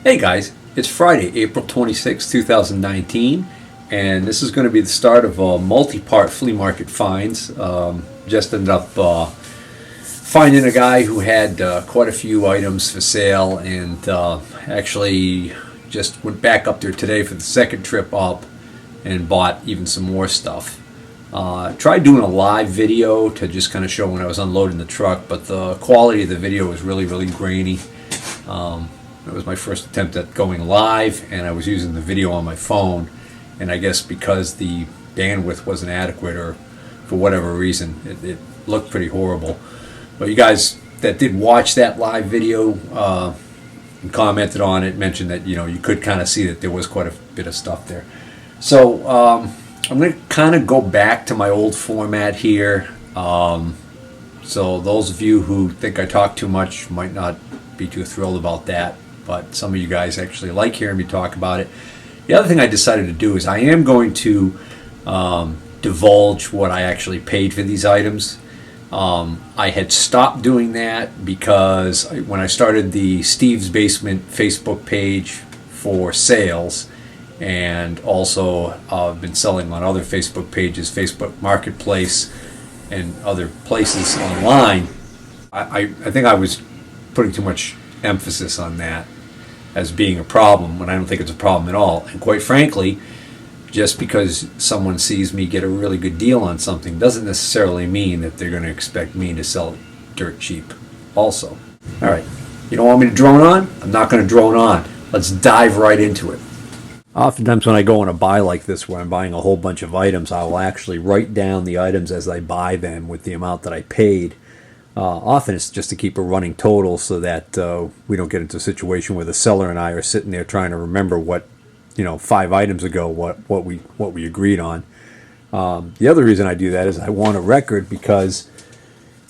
Hey guys, it's Friday, April 26, 2019, and this is going to be the start of a multi-part flea market finds. Just ended up finding a guy who had quite a few items for sale, and actually just went back up there today for the second trip up and bought even some more stuff. Tried doing a live video to just kind of show when I was unloading the truck, but the quality of the video was really grainy. It was my first attempt at going live, and I was using the video on my phone, and I guess because the bandwidth wasn't adequate or for whatever reason, it looked pretty horrible. But you guys that did watch that live video and commented on it mentioned that you could kind of see that there was quite a bit of stuff there. So I'm going to kind of go back to my old format here. So those of you who think I talk too much might not be too thrilled about that, but some of you guys actually like hearing me talk about it. The other thing I decided to do is I am going to divulge what I actually paid for these items. I had stopped doing that because when I started the Steve's Basement Facebook page for sales, and also I've been selling on other Facebook pages, Facebook Marketplace and other places online, I think I was putting too much emphasis on that as being a problem when I don't think it's a problem at all. And quite frankly, just because someone sees me get a really good deal on something doesn't necessarily mean that they're going to expect me to sell it dirt cheap also. All right, you don't want me to drone on? I'm not going to drone on. Let's dive right into it. Oftentimes when I go on a buy like this where I'm buying a whole bunch of items, I will actually write down the items as I buy them with the amount that I paid. Often it's just to keep a running total so that we don't get into a situation where the seller and I are sitting there trying to remember what, 5 items ago, what we agreed on. The other reason I do that is I want a record, because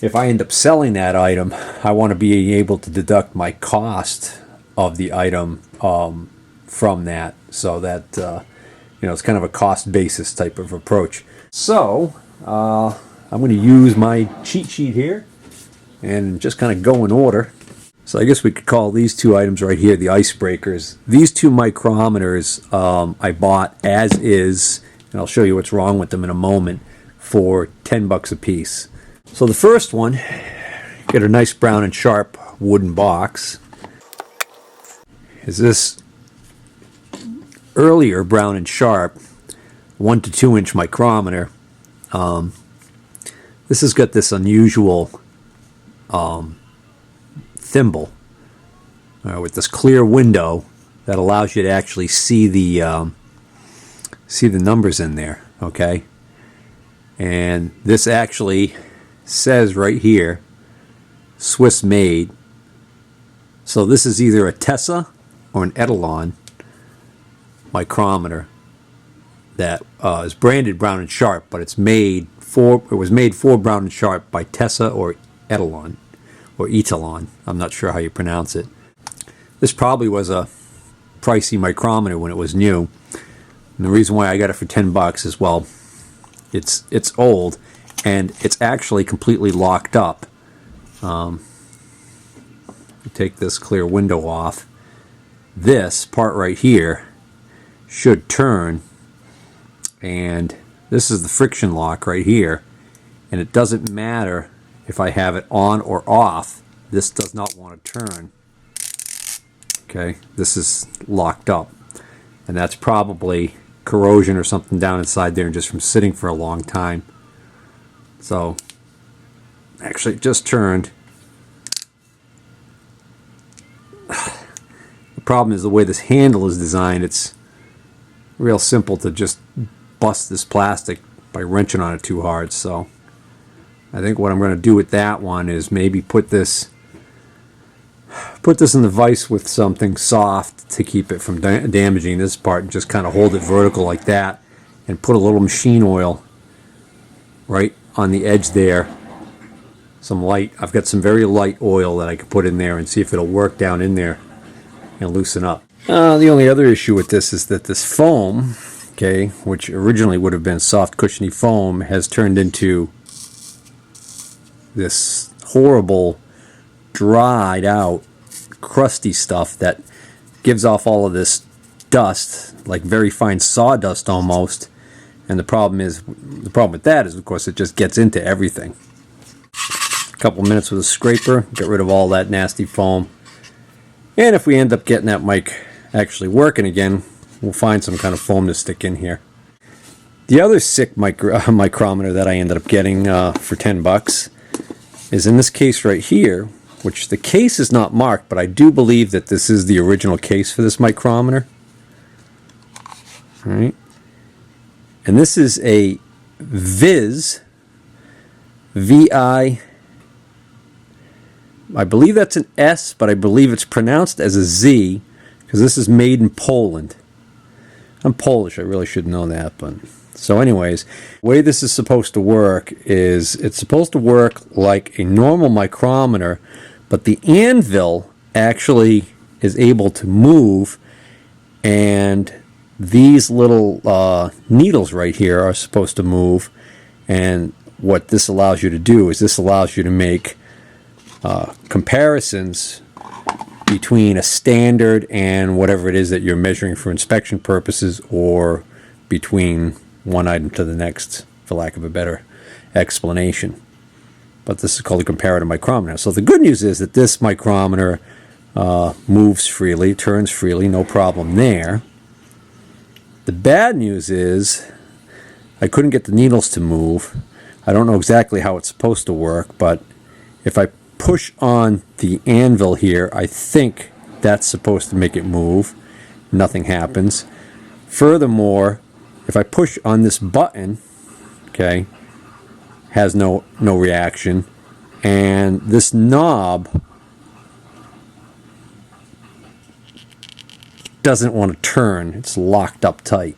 if I end up selling that item, I want to be able to deduct my cost of the item from that, so that it's kind of a cost basis type of approach. So I'm going to use my cheat sheet here and just kind of go in order. So I guess we could call these two items right here the icebreakers. These two micrometers I bought as is, and I'll show you what's wrong with them in a moment, for $10 a piece. So the first one, get a nice brown and sharp wooden box, is this earlier brown and sharp 1 to 2 inch micrometer. This has got this unusual thimble with this clear window that allows you to actually see the numbers in there. Okay, and this actually says right here, Swiss made. So this is either a Tessa or an Etalon micrometer that is branded brown and sharp, but it was made for brown and sharp by Tessa or Etalon, or Etalon. I'm not sure how you pronounce it. This probably was a pricey micrometer when it was new. And the reason why I got it for $10 is, well, it's old and it's actually completely locked up. Take this clear window off. This part right here should turn, and this is the friction lock right here, and it doesn't matter if I have it on or off, this does not want to turn. Okay, this is locked up, and that's probably corrosion or something down inside there and just from sitting for a long time. So actually it just turned. The problem is the way this handle is designed. It's real simple to just bust this plastic by wrenching on it too hard. So I think what I'm going to do with that one is maybe put this in the vise with something soft to keep it from damaging this part, and just kind of hold it vertical like that, and put a little machine oil right on the edge there. I've got some very light oil that I could put in there and see if it'll work down in there and loosen up. The only other issue with this is that this foam, okay, which originally would have been soft cushiony foam, has turned into this horrible dried out crusty stuff that gives off all of this dust, like very fine sawdust almost. And the problem with that is, of course, it just gets into everything. A couple minutes with a scraper, get rid of all that nasty foam. And if we end up getting that mic actually working again, we'll find some kind of foam to stick in here. The other sick micrometer that I ended up getting for $10 is in this case right here, which the case is not marked, but I do believe that this is the original case for this micrometer. All right. And this is a Viz, V-I, I believe that's an S, but I believe it's pronounced as a Z, because this is made in Poland. I'm Polish, I really should know that, but... So anyways, the way this is supposed to work is it's supposed to work like a normal micrometer, but the anvil actually is able to move, and these little needles right here are supposed to move. And what this allows you to do is this allows you to make comparisons between a standard and whatever it is that you're measuring for inspection purposes, or between one item to the next, for lack of a better explanation. But this is called a comparative micrometer. So the good news is that this micrometer moves freely, turns freely, no problem there. The bad news is I couldn't get the needles to move. I don't know exactly how it's supposed to work, but if I push on the anvil here, I think that's supposed to make it move. Nothing happens. Furthermore, if I push on this button, okay, has no reaction, and this knob doesn't want to turn. It's locked up tight.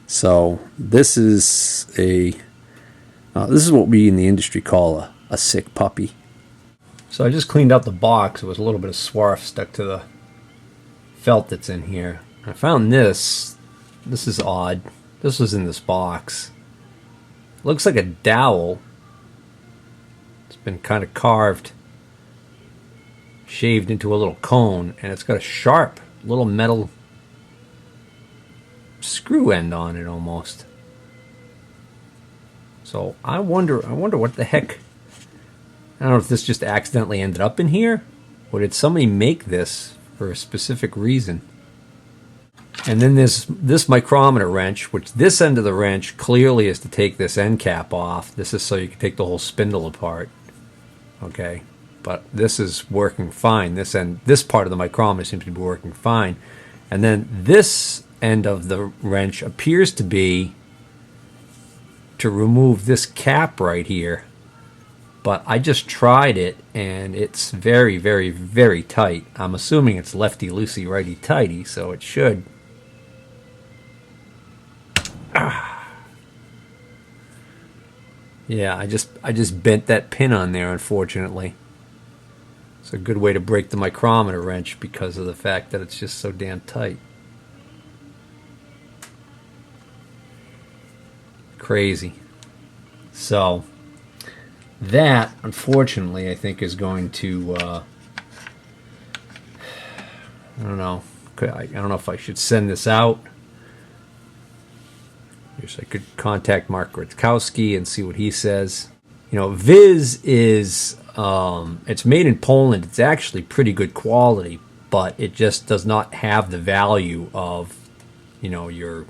So this is what we in the industry call a sick puppy. So I just cleaned out the box. It was a little bit of swarf stuck to the felt that's in here. I found this. This is odd. This was in this box. It looks like a dowel. It's been kind of carved, shaved into a little cone, and it's got a sharp little metal screw end on it almost. So I wonder what the heck. I don't know if this just accidentally ended up in here, or did somebody make this for a specific reason. And then there's this micrometer wrench, which this end of the wrench clearly is to take this end cap off. This is so you can take the whole spindle apart. Okay, but this is working fine. This part of the micrometer seems to be working fine. And then this end of the wrench appears to be to remove this cap right here. But I just tried it, and it's very, very, very tight. I'm assuming it's lefty-loosey, righty-tighty, so it should. Yeah, I just bent that pin on there, unfortunately. It's a good way to break the micrometer wrench because of the fact that it's just so damn tight. Crazy. So that, unfortunately, I think is going to, I don't know. I don't know if I should send this out. I guess I could contact Mark Rutkowski and see what he says. You know, Viz is, it's made in Poland. It's actually pretty good quality, but it just does not have the value of, you know, your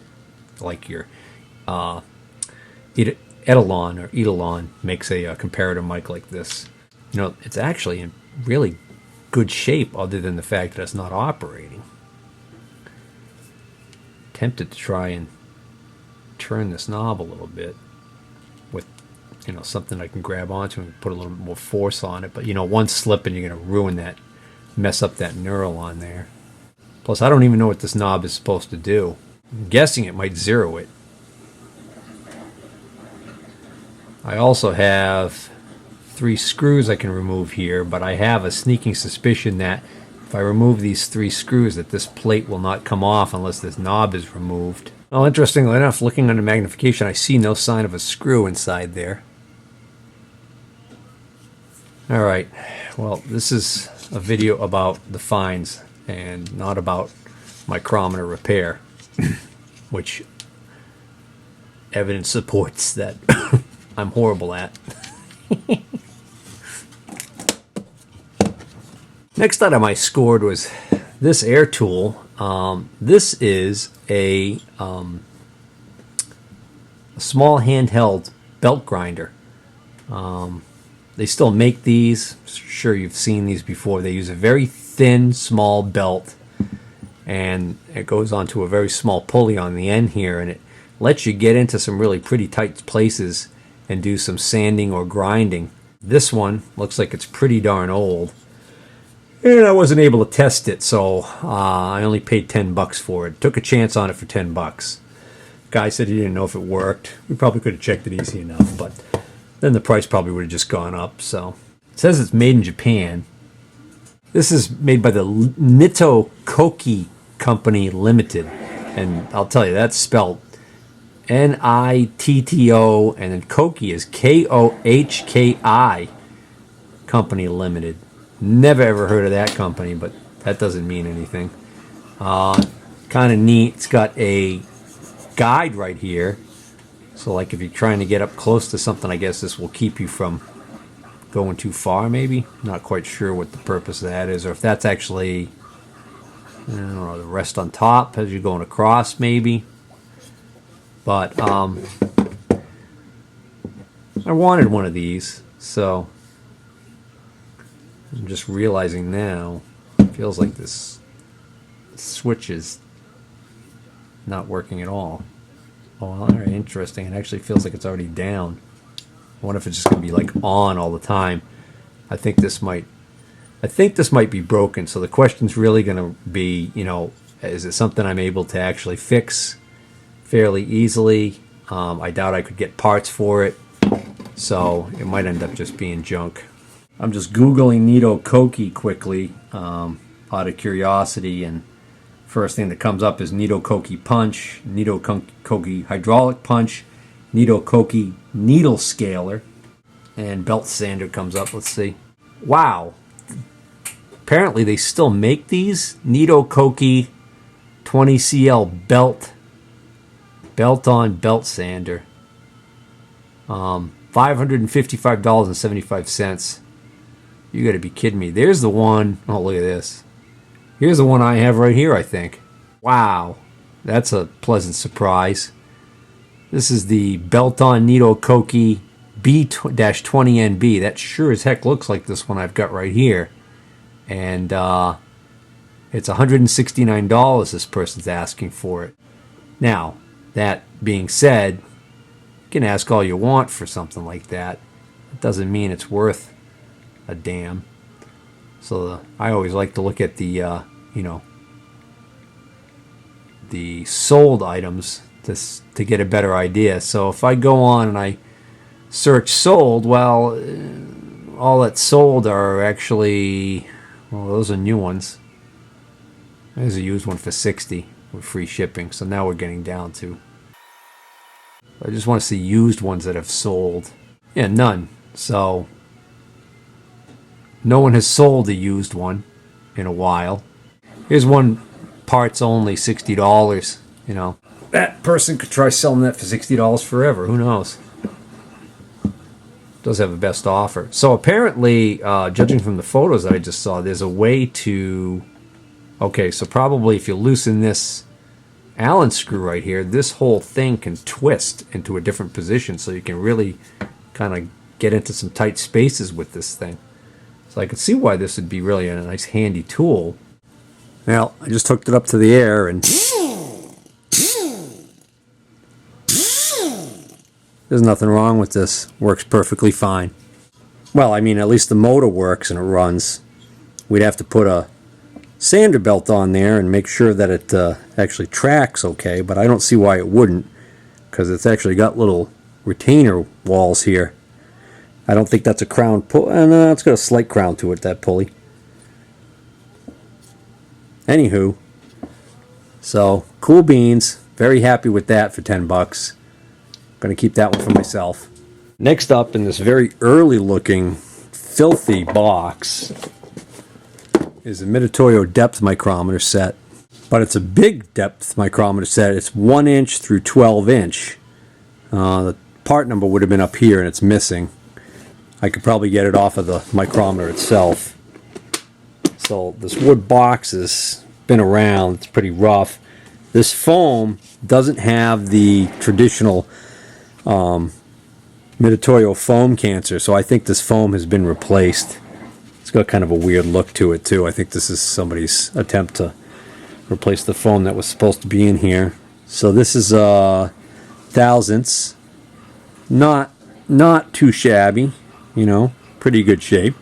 Etalon makes a comparative mic like this. You know, it's actually in really good shape other than the fact that it's not operating. Tempted to try and turn this knob a little bit with, you know, something I can grab onto and put a little bit more force on it. But, you know, one slip and you're going to ruin that, mess up that knurl on there. Plus, I don't even know what this knob is supposed to do. I'm guessing it might zero it. I also have 3 screws I can remove here, but I have a sneaking suspicion that if I remove these 3 screws that this plate will not come off unless this knob is removed. Well, interestingly enough, looking under magnification, I see no sign of a screw inside there. Alright, well, this is a video about the finds. and not about micrometer repair, which evidence supports that I'm horrible at. Next item I scored was this air tool. This is a small handheld belt grinder. They still make these. Sure, you've seen these before. They use a very thin, small belt, and it goes onto a very small pulley on the end here, and it lets you get into some really pretty tight places and do some sanding or grinding. This one looks like it's pretty darn old, and I wasn't able to test it, so I only paid $10 for it. Took a chance on it for $10. Guy said he didn't know if it worked. We probably could have checked it easy enough, but then the price probably would have just gone up. So it says it's made in Japan. This is made by the Nitto Koki Company Limited, and I'll tell you, that's spelled Nitto, and then Koki is Kohki Company Limited. Never ever heard of that company, but that doesn't mean anything. Kind of neat. It's got a guide right here, so like if you're trying to get up close to something, I guess this will keep you from going too far. Maybe, not quite sure what the purpose of that is, or if that's actually, I don't know, the rest on top as you're going across, maybe. But I wanted one of these, so I'm just realizing now, it feels like this switch is not working at all. Oh, very interesting. It actually feels like it's already down. I wonder if it's just going to be like on all the time. I think this might be broken. So the question's really going to be, you know, is it something I'm able to actually fix fairly easily? I doubt I could get parts for it, so it might end up just being junk. I'm just Googling Nitto Koki quickly, out of curiosity, and first thing that comes up is Nitto Koki Punch, Nitto Koki Hydraulic Punch, Nitto Koki Needle Scaler, and Belt Sander comes up. Let's see. Wow. Apparently they still make these. Nitto Koki 20CL Belt-on Belt Sander. $555.75. You got to be kidding me. There's the one. Oh, look at this. Here's the one I have right here, I think. Wow. That's a pleasant surprise. This is the Belt-on Nitto Koki B-20NB. That sure as heck looks like this one I've got right here. And it's $169 this person's asking for it. Now, that being said, you can ask all you want for something like that. It doesn't mean it's worth a damn. So I always like to look at the, you know, the sold items to get a better idea. So if I go on and I search sold, well, all that's sold are actually, well, those are new ones. There's a used one for $60 with free shipping. So now we're getting down to, I just want to see used ones that have sold. Yeah, none. So no one has sold a used one in a while. Here's one, parts only, $60. You know, that person could try selling that for $60 forever. Who knows? Does have a best offer. So apparently, judging from the photos that I just saw, there's a way to, okay, so probably if you loosen this Allen screw right here, this whole thing can twist into a different position, so you can really kind of get into some tight spaces with this thing. So I could see why this would be really a nice handy tool. Well, I just hooked it up to the air and there's nothing wrong with this. Works perfectly fine. Well, I mean, at least the motor works and it runs. We'd have to put a sander belt on there and make sure that it actually tracks okay, but I don't see why it wouldn't, because it's actually got little retainer walls here. I don't think that's a crown pull. No, it's got a slight crown to it, that pulley. Anywho, so cool beans. Very happy with that for $10. Gonna keep that one for myself. Next up, in this very early looking filthy box, is a Mitutoyo depth micrometer set, but it's a big depth micrometer set. It's 1 inch through 12 inch. The part number would have been up here and it's missing. I could probably get it off of the micrometer itself. So this wood box has been around. It's pretty rough. This foam doesn't have the traditional Mitutoyo foam cancer, so I think this foam has been replaced. It's got kind of a weird look to it too. I think this is somebody's attempt to replace the foam that was supposed to be in here. So this is thousandths. Not too shabby, you know, pretty good shape.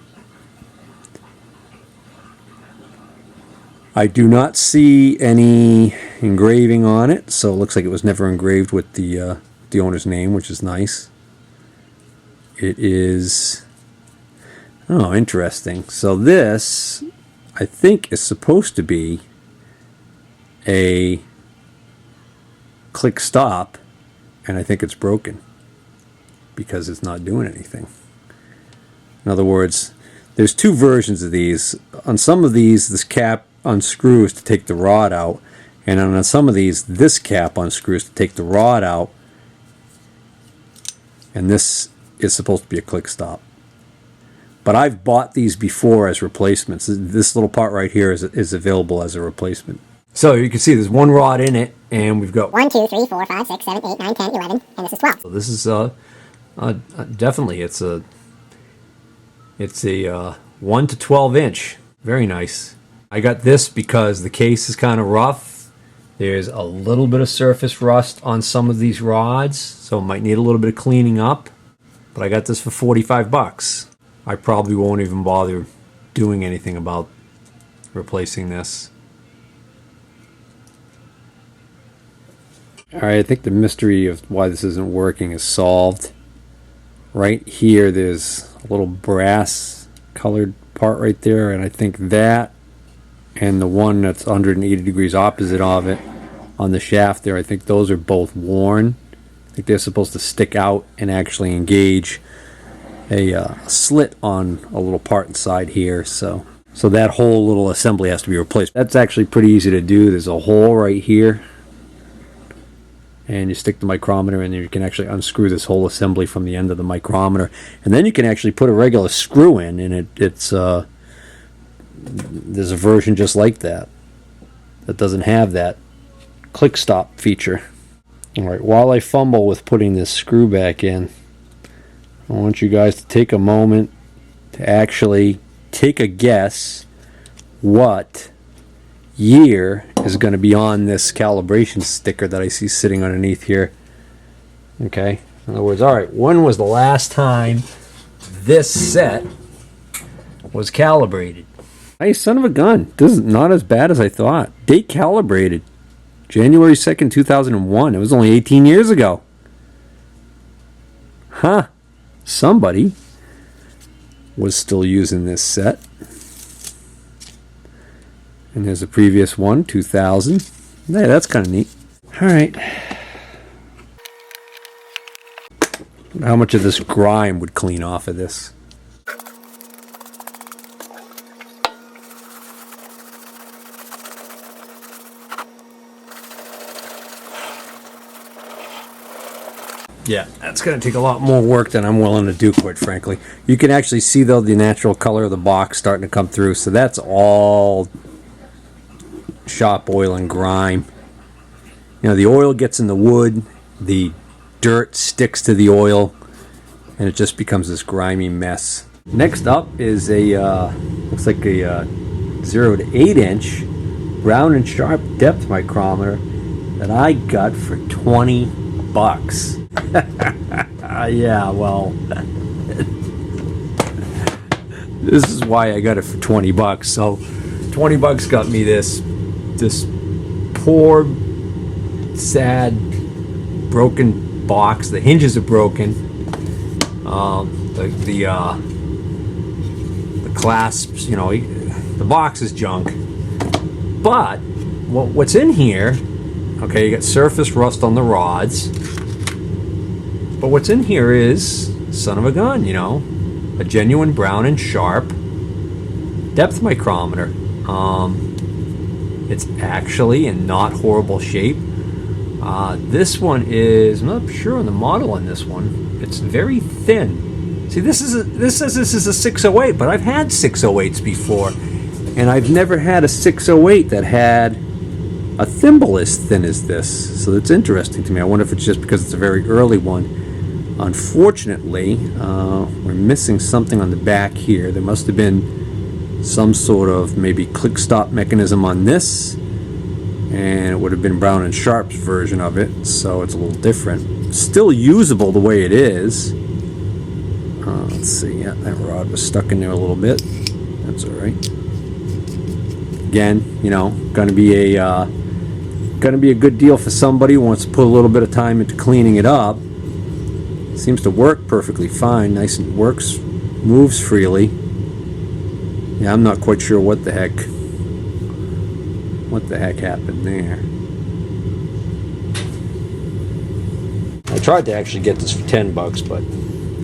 I do not see any engraving on it, so it looks like it was never engraved with the owner's name, which is nice. It is, oh, interesting. So this, I think, is supposed to be a click stop, and I think it's broken because it's not doing anything. In other words, there's two versions of these. On some of these, this cap unscrews to take the rod out, and on some of these, this cap unscrews to take the rod out, and this is supposed to be a click stop. But I've bought these before as replacements. This little part right here is available as a replacement. So you can see there's one rod in it, and we've got 1, 2, 3, 4, 5, 6, 7, 8, 9, 10, 11, and this is 12. So this is definitely it's a 1 to 12 inch. Very nice. I got this because the case is kind of rough. There's a little bit of surface rust on some of these rods, so it might need a little bit of cleaning up. But I got this for 45 bucks. I probably won't even bother doing anything about replacing this. Alright, I think the mystery of why this isn't working is solved. Right here there's a little brass colored part right there, and I think that and the one that's 180 degrees opposite of it on the shaft there, I think those are both worn. I think they're supposed to stick out and actually engage a slit on a little part inside here. So that whole little assembly has to be replaced. That's actually pretty easy to do. There's a hole right here, and you stick the micrometer in there. You can actually unscrew this whole assembly from the end of the micrometer, and then you can actually put a regular screw in, and it's there's a version just like that that doesn't have that click stop feature. Alright, while I fumble with putting this screw back in, I want you guys to take a moment to actually take a guess what year is going to be on this calibration sticker that I see sitting underneath here. Okay, in other words, alright, when was the last time this set was calibrated? Hey, son of a gun, this is not as bad as I thought. Date calibrated January 2nd, 2001. It was only 18 years ago. Huh. Somebody was still using this set. And there's a previous one, 2000. Hey, that's kind of neat. Alright. How much of this grime would clean off of this? Yeah, that's going to take a lot more work than I'm willing to do, quite frankly. You can actually see, though, the natural color of the box starting to come through. So that's all shop oil and grime. You know, the oil gets in the wood, the dirt sticks to the oil, and it just becomes this grimy mess. Next up is a, looks like a 0 to 8 inch round and sharp depth micrometer that I got for 20 bucks. Yeah, well, this is why I got it for 20 bucks. So 20 bucks got me this poor, sad, broken box. The hinges are broken. The clasps, you know, the box is junk. But what's in here? Okay, you got surface rust on the rods. But what's in here is, son of a gun, you know, a genuine brown and sharp depth micrometer. It's actually in not horrible shape. This one is, I'm not sure on the model on this one. It's very thin. See, this says this is a 608, but I've had 608s before, and I've never had a 608 that had a thimble as thin as this. So it's interesting to me. I wonder if it's just because it's a very early one. Unfortunately, we're missing something on the back here. There must have been some sort of maybe click stop mechanism on this, and it would have been Brown and Sharp's version of it, so it's a little different. Still usable the way it is. Let's see, yeah, that rod was stuck in there a little bit. That's all right. Again, you know, gonna be a good deal for somebody who wants to put a little bit of time into cleaning it up. Seems to work perfectly fine. Nice and works, moves freely. Yeah, I'm not quite sure what the heck happened there. I tried to actually get this for $10, but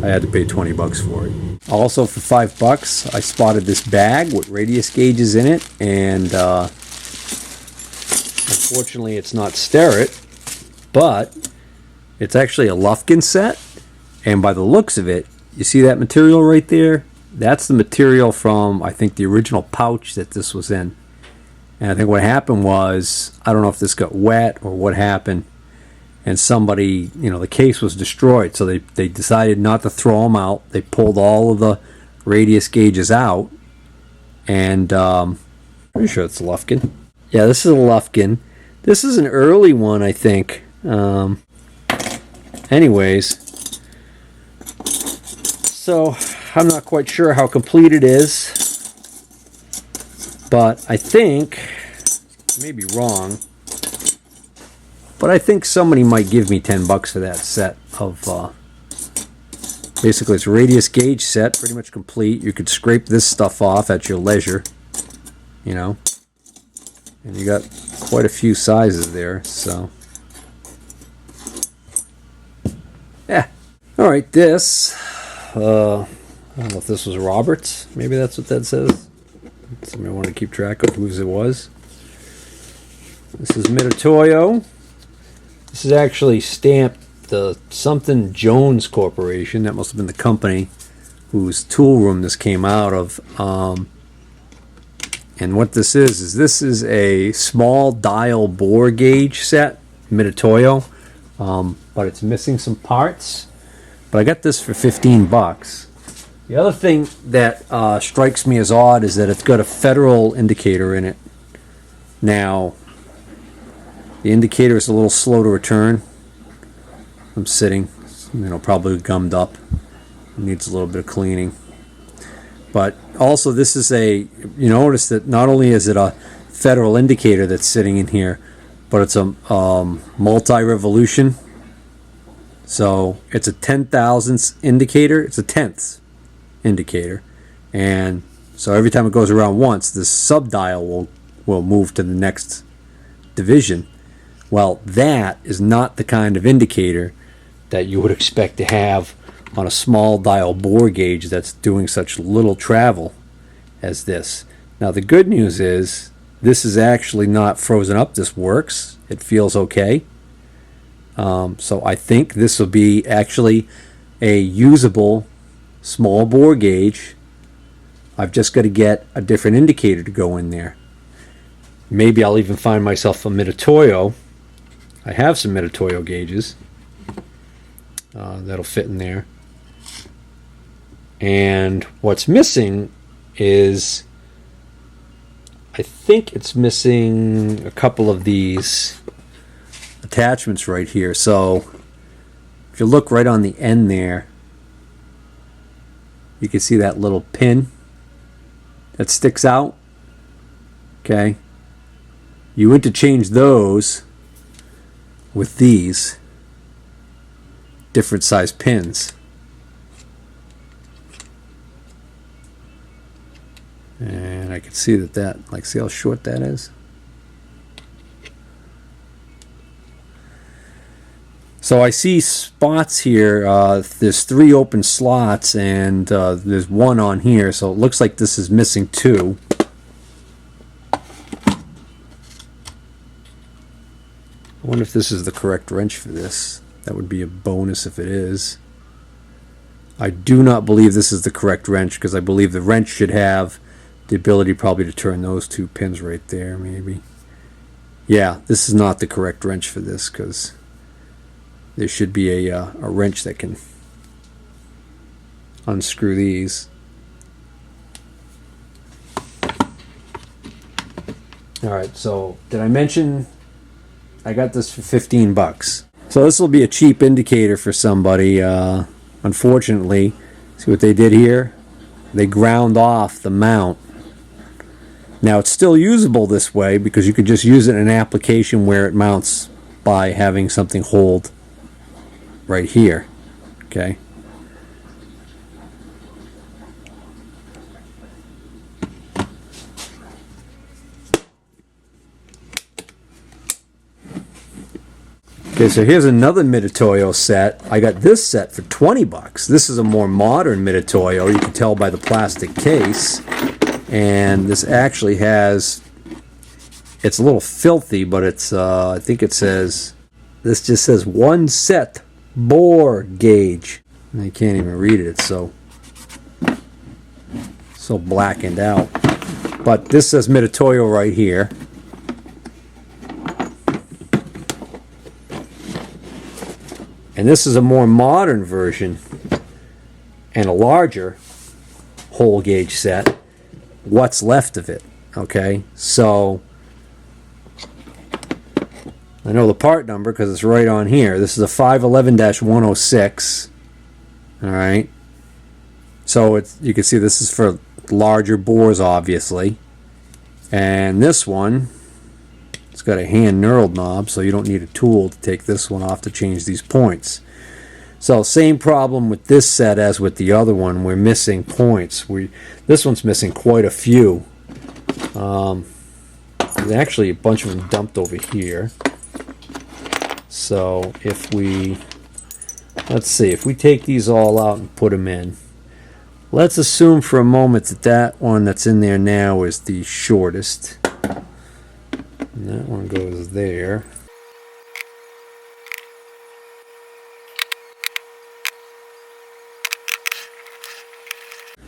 I had to pay $20 for it. Also, for $5, I spotted this bag with radius gauges in it, and unfortunately, it's not Starrett, but it's actually a Lufkin set. And by the looks of it, you see that material right there? That's the material from, I think, the original pouch that this was in. And I think what happened was, I don't know if this got wet or what happened, and somebody, you know, the case was destroyed, so they decided not to throw them out. They pulled all of the radius gauges out, and pretty sure it's a Lufkin. Yeah, this is a Lufkin. This is an early one, I think. Anyways, so I'm not quite sure how complete it is, but I think, I may be wrong, but I think somebody might give me $10 for that set of, basically it's a radius gauge set, pretty much complete. You could scrape this stuff off at your leisure, you know, and you got quite a few sizes there, so yeah. All right, this, I don't know if this was Roberts, maybe that's what that says. Somebody want to keep track of whose it was. This is Mitutoyo. This is actually stamped the something Jones Corporation. That must have been the company whose tool room this came out of. And what this is a small dial bore gauge set, Mitutoyo, but it's missing some parts. But I got this for $15. The other thing that strikes me as odd is that it's got a Federal indicator in it. Now, the indicator is a little slow to return. I'm sitting, you know, probably gummed up. It needs a little bit of cleaning. But also, this is you notice that not only is it a Federal indicator that's sitting in here, but it's a multi-revolution. So it's a 10,000ths indicator. It's a tenths indicator, and so every time it goes around once, this subdial will move to the next division. Well, that is not the kind of indicator that you would expect to have on a small dial bore gauge that's doing such little travel as this. Now, the good news is this is actually not frozen up. This works. It feels okay. So I think this will be actually a usable small bore gauge. I've just got to get a different indicator to go in there. Maybe I'll even find myself a Mitutoyo. I have some Mitutoyo gauges that'll fit in there. And what's missing is, I think it's missing a couple of these attachments right here. So if you look right on the end there, you can see that little pin that sticks out. Okay, you interchange those with these different size pins, and I can see that like, see how short that is. So I see spots here. There's 3 open slots, and there's 1 on here. So it looks like this is missing 2. I wonder if this is the correct wrench for this. That would be a bonus if it is. I do not believe this is the correct wrench, because I believe the wrench should have the ability probably to turn those two pins right there, maybe. Yeah, this is not the correct wrench for this, because there should be a wrench that can unscrew these. Alright, so did I mention I got this for 15 bucks? So this will be a cheap indicator for somebody. Unfortunately, see what they did here? They ground off the mount. Now it's still usable this way, because you could just use it in an application where it mounts by having something hold right here. Okay. Okay, so here's another Mitutoyo set. I got this set for 20 bucks. This is a more modern Mitutoyo. You can tell by the plastic case. And this actually has, it's a little filthy, but it's, I think it says, this just says 1 set bore gauge. I can't even read it. It's so blackened out. But this says Mitutoyo right here. And this is a more modern version and a larger hole gauge set. What's left of it. Okay, so I know the part number because it's right on here. This is a 511-106. Alright, so it's, you can see this is for larger bores, obviously. And this one, it's got a hand knurled knob, so you don't need a tool to take this one off to change these points. So same problem with this set as with the other one. We're missing points. This one's missing quite a few. There's actually a bunch of them dumped over here. So if we, let's see, if we take these all out and put them in, let's assume for a moment that that one that's in there now is the shortest. And that one goes there.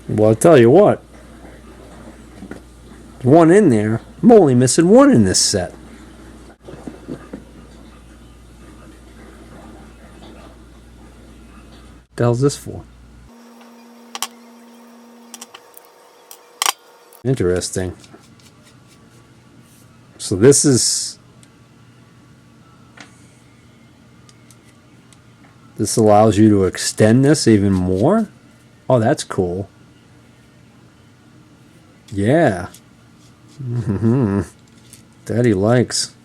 Well, I'll tell you what. One in there. I'm only missing one in this set. What the hell's this for? Interesting. So this allows you to extend this even more? Oh, that's cool. Yeah. Daddy likes.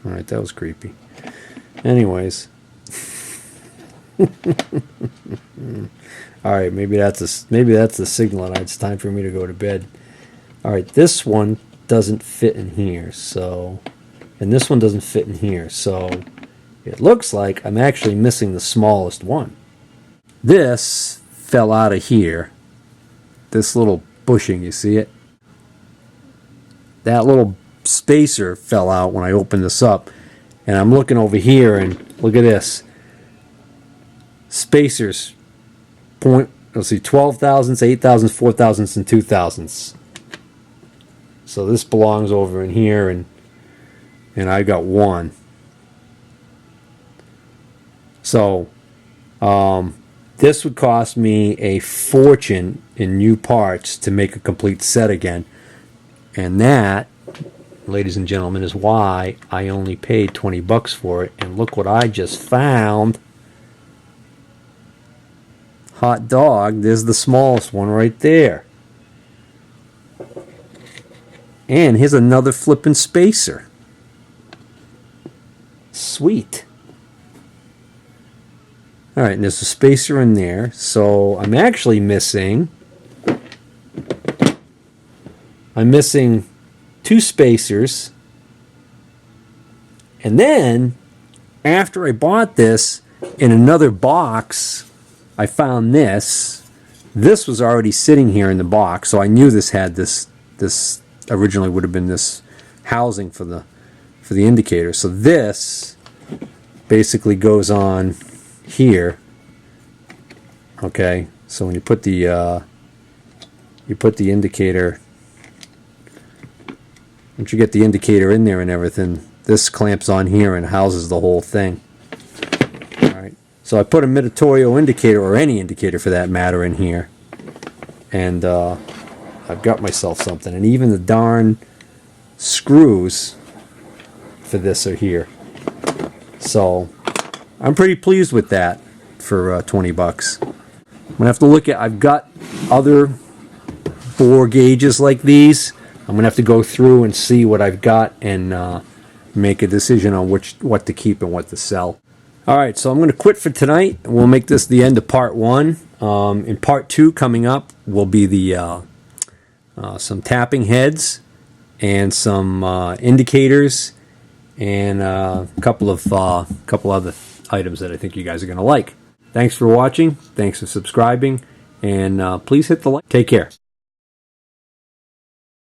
Alright, that was creepy. Anyways. Alright, maybe that's the signal and it's time for me to go to bed. Alright, this one doesn't fit in here, so, and this one doesn't fit in here, so it looks like I'm actually missing the smallest one. This fell out of here. This little bushing, you see it? That little spacer fell out when I opened this up, and I'm looking over here and look at this. Spacers, let's see, 12 thousandths, 8 thousandths, 4 thousandths, and 2 thousandths. So this belongs over in here, and I got one. So this would cost me a fortune in new parts to make a complete set again. And that, ladies and gentlemen, is why I only paid 20 bucks for it. And look what I just found. Hot dog, there's the smallest one right there. And here's another flippin' spacer. Sweet. Alright, and there's a spacer in there. So I'm actually missing... I'm missing 2 spacers. And then, after I bought this, in another box, I found this. This was already sitting here in the box, so I knew this had this originally would have been this housing for the for the indicator. So this basically goes on here. Okay, so when you put the indicator, once you get the indicator in there and everything, this clamps on here and houses the whole thing. Alright, so I put a mitotorial indicator, or any indicator for that matter, in here, and I've got myself something. And even the darn screws for this are here. So I'm pretty pleased with that for 20 bucks. I'm gonna have to look at, I've got other bore gauges like these. I'm gonna have to go through and see what I've got and make a decision on what to keep and what to sell. Alright, so I'm gonna quit for tonight. We'll make this the end of part 1. In part 2 coming up will be the some tapping heads and some indicators and a couple other items that I think you guys are gonna like. Thanks for watching. Thanks for subscribing, and please hit the like. Take care.